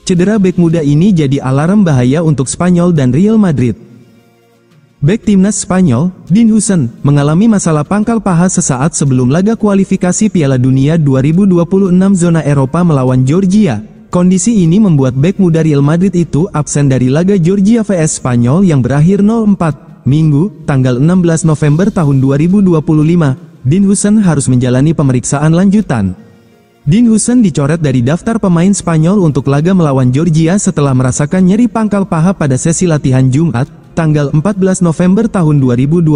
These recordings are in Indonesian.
Cedera bek muda ini jadi alarm bahaya untuk Spanyol dan Real Madrid. Bek timnas Spanyol, Dean Huijsen, mengalami masalah pangkal paha sesaat sebelum laga kualifikasi Piala Dunia 2026 zona Eropa melawan Georgia. Kondisi ini membuat bek muda Real Madrid itu absen dari laga Georgia vs Spanyol yang berakhir 0-4, Minggu, tanggal 16 November tahun 2025. Dean Huijsen harus menjalani pemeriksaan lanjutan. Dean Huijsen dicoret dari daftar pemain Spanyol untuk laga melawan Georgia setelah merasakan nyeri pangkal paha pada sesi latihan Jumat, tanggal 14 November tahun 2025,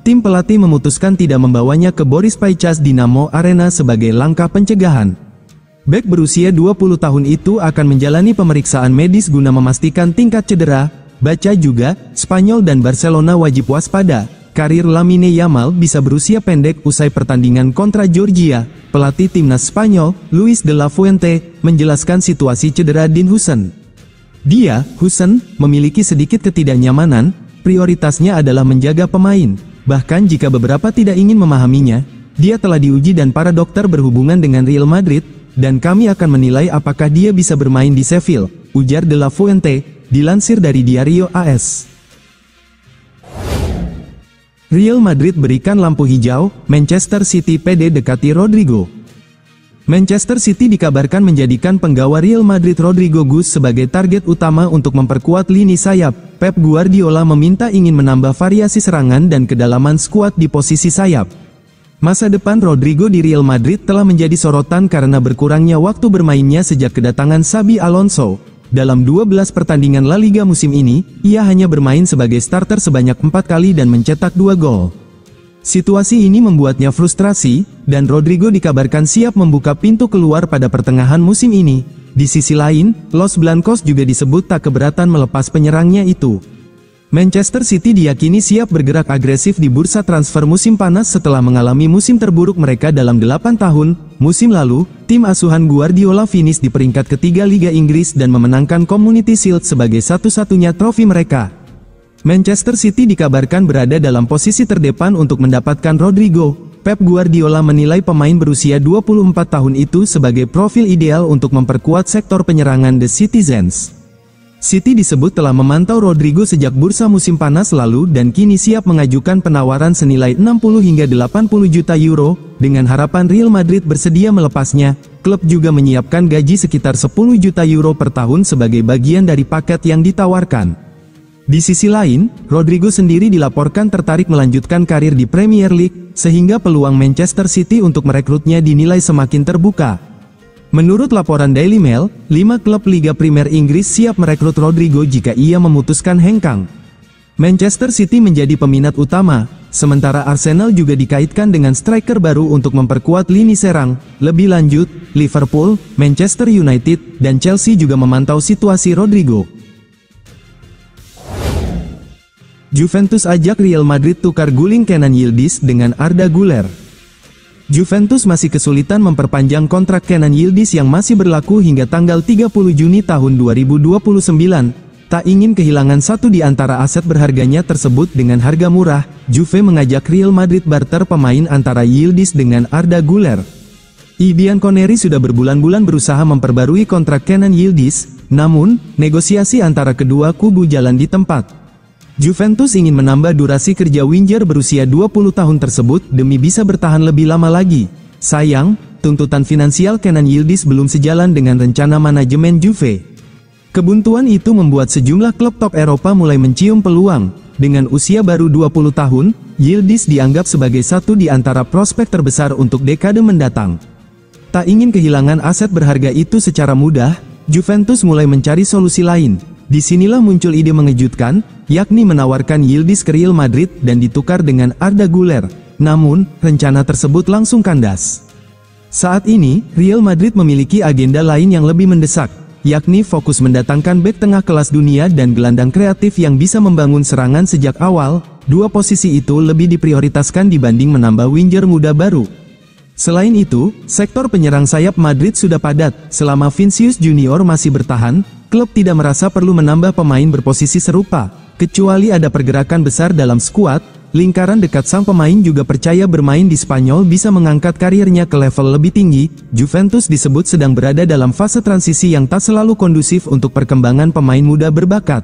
tim pelatih memutuskan tidak membawanya ke Boris Paicas Dinamo Arena sebagai langkah pencegahan. Bek berusia 20 tahun itu akan menjalani pemeriksaan medis guna memastikan tingkat cedera. Baca juga, Spanyol dan Barcelona wajib waspada. Karir Lamine Yamal bisa berusia pendek usai pertandingan kontra Georgia. Pelatih timnas Spanyol, Luis de la Fuente, menjelaskan situasi cedera Dean Huijsen. Huijsen, memiliki sedikit ketidaknyamanan, prioritasnya adalah menjaga pemain. Bahkan jika beberapa tidak ingin memahaminya, dia telah diuji dan para dokter berhubungan dengan Real Madrid, dan kami akan menilai apakah dia bisa bermain di Seville, ujar de la Fuente, dilansir dari Diario AS. Real Madrid berikan lampu hijau, Manchester City pede dekati Rodrigo. Manchester City dikabarkan menjadikan penggawa Real Madrid Rodrigo Gus sebagai target utama untuk memperkuat lini sayap. Pep Guardiola meminta ingin menambah variasi serangan dan kedalaman skuad di posisi sayap. Masa depan Rodrigo di Real Madrid telah menjadi sorotan karena berkurangnya waktu bermainnya sejak kedatangan Xabi Alonso. Dalam 12 pertandingan La Liga musim ini, ia hanya bermain sebagai starter sebanyak 4 kali dan mencetak 2 gol. Situasi ini membuatnya frustrasi, dan Rodrigo dikabarkan siap membuka pintu keluar pada pertengahan musim ini. Di sisi lain, Los Blancos juga disebut tak keberatan melepas penyerangnya itu. Manchester City diyakini siap bergerak agresif di bursa transfer musim panas setelah mengalami musim terburuk mereka dalam 8 tahun. Musim lalu, tim asuhan Guardiola finish di peringkat ketiga Liga Inggris dan memenangkan Community Shield sebagai satu-satunya trofi mereka. Manchester City dikabarkan berada dalam posisi terdepan untuk mendapatkan Rodrigo. Pep Guardiola menilai pemain berusia 24 tahun itu sebagai profil ideal untuk memperkuat sektor penyerangan The Citizens. City disebut telah memantau Rodrigo sejak bursa musim panas lalu dan kini siap mengajukan penawaran senilai 60 hingga 80 juta euro, dengan harapan Real Madrid bersedia melepasnya. Klub juga menyiapkan gaji sekitar 10 juta euro per tahun sebagai bagian dari paket yang ditawarkan. Di sisi lain, Rodrigo sendiri dilaporkan tertarik melanjutkan karir di Premier League, sehingga peluang Manchester City untuk merekrutnya dinilai semakin terbuka. Menurut laporan Daily Mail, 5 klub Liga Primer Inggris siap merekrut Rodrigo jika ia memutuskan hengkang. Manchester City menjadi peminat utama, sementara Arsenal juga dikaitkan dengan striker baru untuk memperkuat lini serang. Lebih lanjut, Liverpool, Manchester United, dan Chelsea juga memantau situasi Rodrigo. Juventus ajak Real Madrid tukar guling Kenan Yildiz dengan Arda Güler. Juventus masih kesulitan memperpanjang kontrak Kenan Yildiz yang masih berlaku hingga tanggal 30 Juni tahun 2029. Tak ingin kehilangan satu di antara aset berharganya tersebut dengan harga murah, Juve mengajak Real Madrid barter pemain antara Yildiz dengan Arda Güler. I Bianconeri sudah berbulan-bulan berusaha memperbarui kontrak Kenan Yildiz, namun, negosiasi antara kedua kubu jalan di tempat. Juventus ingin menambah durasi kerja winger berusia 20 tahun tersebut demi bisa bertahan lebih lama lagi. Sayang, tuntutan finansial Kenan Yildiz belum sejalan dengan rencana manajemen Juve. Kebuntuan itu membuat sejumlah klub top Eropa mulai mencium peluang. Dengan usia baru 20 tahun, Yildiz dianggap sebagai satu di antara prospek terbesar untuk dekade mendatang. Tak ingin kehilangan aset berharga itu secara mudah, Juventus mulai mencari solusi lain. Disinilah muncul ide mengejutkan, yakni menawarkan Yildiz ke Real Madrid dan ditukar dengan Arda Güler. Namun, rencana tersebut langsung kandas. Saat ini, Real Madrid memiliki agenda lain yang lebih mendesak, yakni fokus mendatangkan bek tengah kelas dunia dan gelandang kreatif yang bisa membangun serangan sejak awal. Dua posisi itu lebih diprioritaskan dibanding menambah winger muda baru. Selain itu, sektor penyerang sayap Madrid sudah padat. Selama Vinicius Junior masih bertahan, klub tidak merasa perlu menambah pemain berposisi serupa. Kecuali ada pergerakan besar dalam skuad, lingkaran dekat sang pemain juga percaya bermain di Spanyol bisa mengangkat karirnya ke level lebih tinggi. Juventus disebut sedang berada dalam fase transisi yang tak selalu kondusif untuk perkembangan pemain muda berbakat.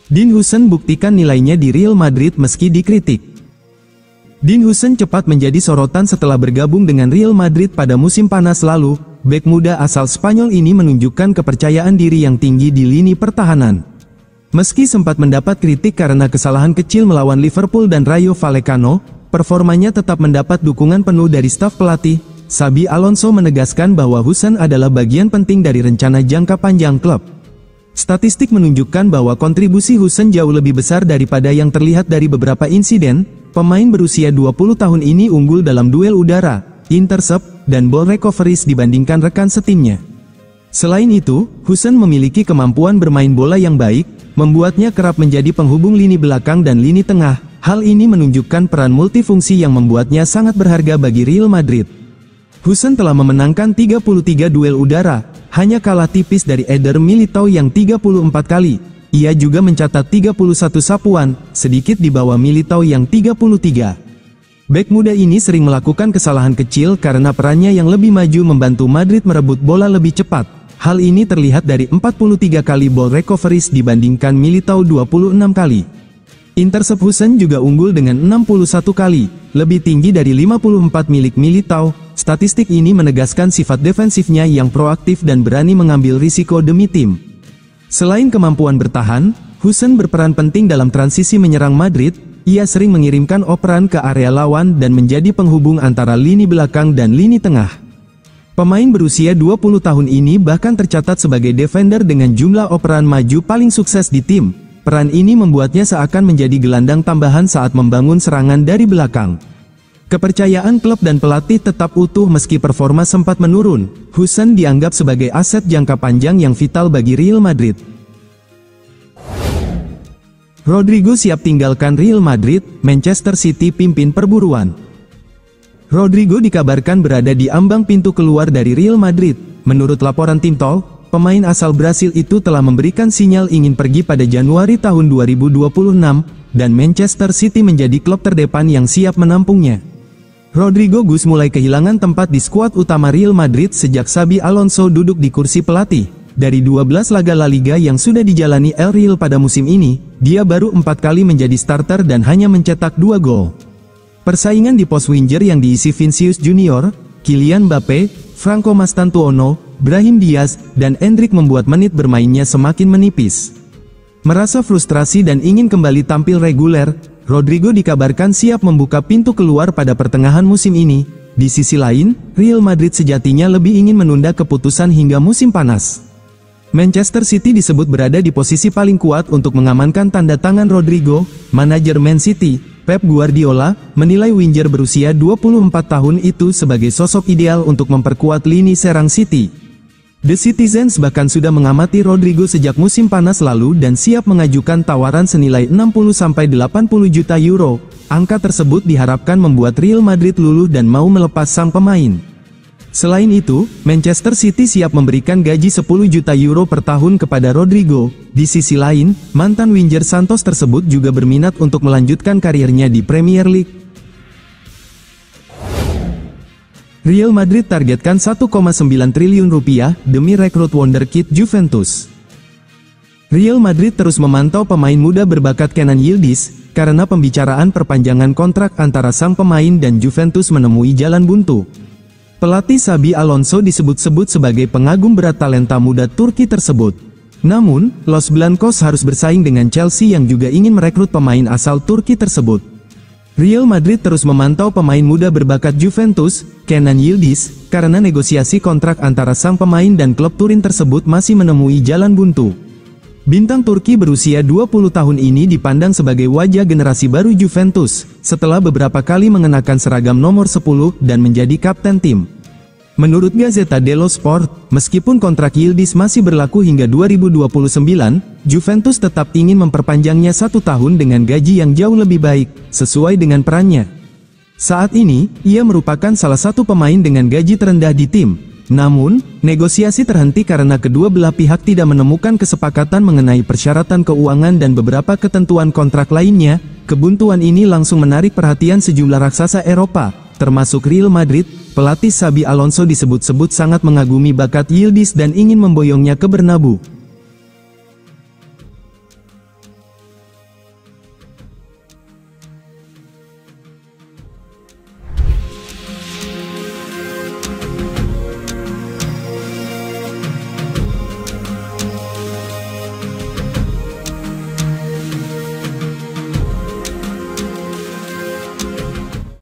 Dean Huijsen buktikan nilainya di Real Madrid meski dikritik. Dean Huijsen cepat menjadi sorotan setelah bergabung dengan Real Madrid pada musim panas lalu. Bek muda asal Spanyol ini menunjukkan kepercayaan diri yang tinggi di lini pertahanan. Meski sempat mendapat kritik karena kesalahan kecil melawan Liverpool dan Rayo Vallecano, performanya tetap mendapat dukungan penuh dari staf pelatih. Xabi Alonso menegaskan bahwa Huijsen adalah bagian penting dari rencana jangka panjang klub. Statistik menunjukkan bahwa kontribusi Huijsen jauh lebih besar daripada yang terlihat dari beberapa insiden. Pemain berusia 20 tahun ini unggul dalam duel udara, intercept, dan ball recoveries dibandingkan rekan setimnya. Selain itu, Huijsen memiliki kemampuan bermain bola yang baik, membuatnya kerap menjadi penghubung lini belakang dan lini tengah. Hal ini menunjukkan peran multifungsi yang membuatnya sangat berharga bagi Real Madrid. Huijsen telah memenangkan 33 duel udara, hanya kalah tipis dari Eder Militao yang 34 kali. Ia juga mencatat 31 sapuan, sedikit di bawah Militao yang 33. Bek muda ini sering melakukan kesalahan kecil karena perannya yang lebih maju membantu Madrid merebut bola lebih cepat. Hal ini terlihat dari 43 kali ball recoveries dibandingkan Militao 26 kali. Intercept Huijsen juga unggul dengan 61 kali, lebih tinggi dari 54 milik Militao. Statistik ini menegaskan sifat defensifnya yang proaktif dan berani mengambil risiko demi tim. Selain kemampuan bertahan, Huijsen berperan penting dalam transisi menyerang Madrid. Ia sering mengirimkan operan ke area lawan dan menjadi penghubung antara lini belakang dan lini tengah. Pemain berusia 20 tahun ini bahkan tercatat sebagai defender dengan jumlah operan maju paling sukses di tim. Peran ini membuatnya seakan menjadi gelandang tambahan saat membangun serangan dari belakang. Kepercayaan klub dan pelatih tetap utuh meski performa sempat menurun. Huijsen dianggap sebagai aset jangka panjang yang vital bagi Real Madrid. Rodrigo siap tinggalkan Real Madrid, Manchester City pimpin perburuan. Rodrigo dikabarkan berada di ambang pintu keluar dari Real Madrid. Menurut laporan tim Talk, pemain asal Brasil itu telah memberikan sinyal ingin pergi pada Januari tahun 2026, dan Manchester City menjadi klub terdepan yang siap menampungnya. Rodrigo Gus mulai kehilangan tempat di skuad utama Real Madrid sejak Xabi Alonso duduk di kursi pelatih. Dari 12 laga La Liga yang sudah dijalani El Real pada musim ini, dia baru 4 kali menjadi starter dan hanya mencetak 2 gol. Persaingan di pos winger yang diisi Vinicius Junior, Kylian Mbappe, Franco Mastantuono, Brahim Diaz, dan Endrick membuat menit bermainnya semakin menipis. Merasa frustrasi dan ingin kembali tampil reguler, Rodrigo dikabarkan siap membuka pintu keluar pada pertengahan musim ini. Di sisi lain, Real Madrid sejatinya lebih ingin menunda keputusan hingga musim panas. Manchester City disebut berada di posisi paling kuat untuk mengamankan tanda tangan Rodrigo. Manajer Man City, Pep Guardiola, menilai winger berusia 24 tahun itu sebagai sosok ideal untuk memperkuat lini serang City. The Citizens bahkan sudah mengamati Rodrigo sejak musim panas lalu dan siap mengajukan tawaran senilai 60–80 juta euro. Angka tersebut diharapkan membuat Real Madrid luluh dan mau melepas sang pemain. Selain itu, Manchester City siap memberikan gaji 10 juta euro per tahun kepada Rodrigo. Di sisi lain, mantan winger Santos tersebut juga berminat untuk melanjutkan karirnya di Premier League. Real Madrid targetkan 1,9 triliun rupiah demi rekrut wonderkid Juventus. Real Madrid terus memantau pemain muda berbakat Kenan Yildiz, karena pembicaraan perpanjangan kontrak antara sang pemain dan Juventus menemui jalan buntu. Pelatih Xabi Alonso disebut-sebut sebagai pengagum berat talenta muda Turki tersebut. Namun, Los Blancos harus bersaing dengan Chelsea yang juga ingin merekrut pemain asal Turki tersebut. Real Madrid terus memantau pemain muda berbakat Juventus, Kenan Yildiz, karena negosiasi kontrak antara sang pemain dan klub Turin tersebut masih menemui jalan buntu. Bintang Turki berusia 20 tahun ini dipandang sebagai wajah generasi baru Juventus, setelah beberapa kali mengenakan seragam nomor 10 dan menjadi kapten tim. Menurut Gazzetta dello Sport, meskipun kontrak Yildiz masih berlaku hingga 2029, Juventus tetap ingin memperpanjangnya 1 tahun dengan gaji yang jauh lebih baik, sesuai dengan perannya. Saat ini, ia merupakan salah satu pemain dengan gaji terendah di tim. Namun, negosiasi terhenti karena kedua belah pihak tidak menemukan kesepakatan mengenai persyaratan keuangan dan beberapa ketentuan kontrak lainnya. Kebuntuan ini langsung menarik perhatian sejumlah raksasa Eropa, termasuk Real Madrid. Pelatih Xabi Alonso disebut-sebut sangat mengagumi bakat Yildiz dan ingin memboyongnya ke Bernabeu.